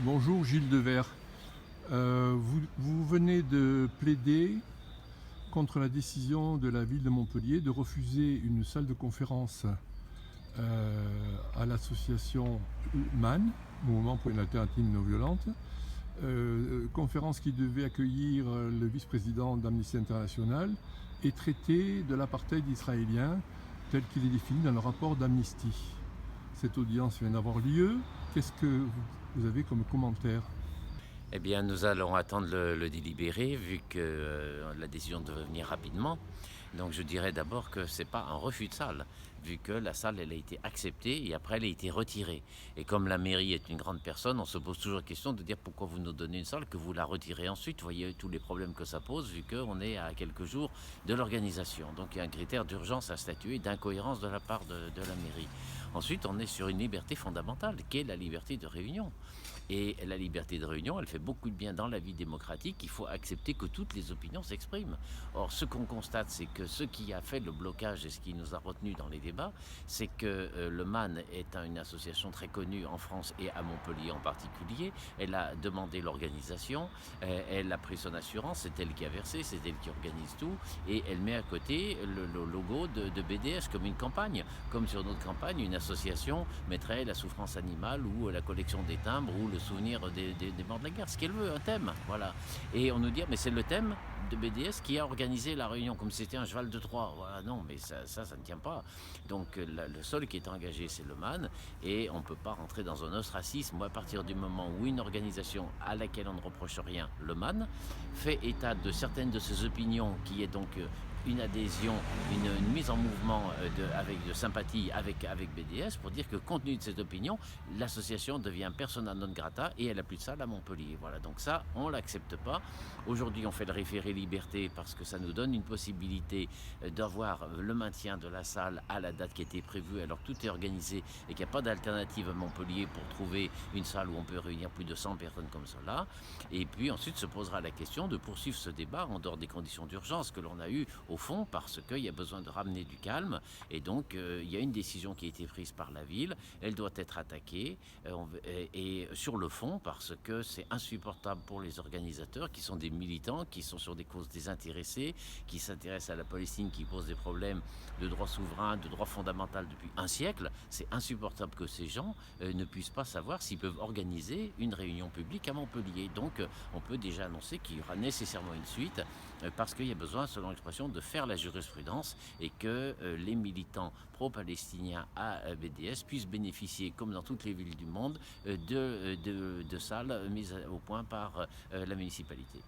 Bonjour Gilles Devers. Vous venez de plaider contre la décision de la ville de Montpellier de refuser une salle de conférence à l'association MAN, Mouvement pour une alternative non violente, conférence qui devait accueillir le vice-président d'Amnesty International et traiter de l'apartheid israélien tel qu'il est défini dans le rapport d'Amnesty. Cette audience vient d'avoir lieu. Qu'est-ce que vous avez comme commentaire ? Eh bien, nous allons attendre le délibéré, vu que la décision devait venir rapidement. Donc, je dirais d'abord que ce n'est pas un refus de salle, vu que la salle, elle a été acceptée et après, elle a été retirée. Et comme la mairie est une grande personne, on se pose toujours la question de dire pourquoi vous nous donnez une salle que vous la retirez ensuite. Vous voyez tous les problèmes que ça pose, vu qu'on est à quelques jours de l'organisation. Donc, il y a un critère d'urgence à statuer, d'incohérence de la part de la mairie. Ensuite, on est sur une liberté fondamentale, qui est la liberté de réunion. Et la liberté de réunion, elle fait beaucoup de bien dans la vie démocratique. Il faut accepter que toutes les opinions s'expriment. Or, ce qu'on constate, c'est que ce qui a fait le blocage et ce qui nous a retenus dans les débats, c'est que le MAN est une association très connue en France et à Montpellier en particulier. Elle a demandé l'organisation, elle a pris son assurance, c'est elle qui a versé, c'est elle qui organise tout, et elle met à côté le logo de BDS comme une campagne. Comme sur notre campagne, une association mettrait la souffrance animale ou la collection des timbres ou le souvenir des morts de la guerre, ce qu'elle veut, un thème, voilà. Et on nous dit, mais c'est le thème de BDS qui a organisé la réunion, comme c'était un cheval de Troie. Voilà, non, mais ça ne tient pas. Donc le seul qui est engagé, c'est le MAN, et on ne peut pas rentrer dans un ostracisme. À partir du moment où une organisation à laquelle on ne reproche rien, le MAN, fait état de certaines de ses opinions, qui est donc une adhésion, une mise en mouvement de sympathie avec BDS, pour dire que compte tenu de cette opinion, l'association devient persona non grata et elle n'a plus de salle à Montpellier. Voilà, donc ça, on ne l'accepte pas. Aujourd'hui, on fait le référé liberté parce que ça nous donne une possibilité d'avoir le maintien de la salle à la date qui était prévue, alors que tout est organisé et qu'il n'y a pas d'alternative à Montpellier pour trouver une salle où on peut réunir plus de 100 personnes comme cela. Et puis ensuite se posera la question de poursuivre ce débat en dehors des conditions d'urgence que l'on a eues au fond, parce qu'il y a besoin de ramener du calme. Et donc, il y a une décision qui a été prise par la ville. Elle doit être attaquée. Et sur le fond, parce que c'est insupportable pour les organisateurs, qui sont des militants, qui sont sur des causes désintéressées, qui s'intéressent à la Palestine, qui pose des problèmes de droits souverains, de droits fondamentaux depuis un siècle. C'est insupportable que ces gens ne puissent pas savoir s'ils peuvent organiser une réunion publique à Montpellier. Donc, on peut déjà annoncer qu'il y aura nécessairement une suite, parce qu'il y a besoin, selon l'expression, de faire la jurisprudence et que les militants pro-palestiniens à BDS puissent bénéficier, comme dans toutes les villes du monde, de salles mises au point par la municipalité.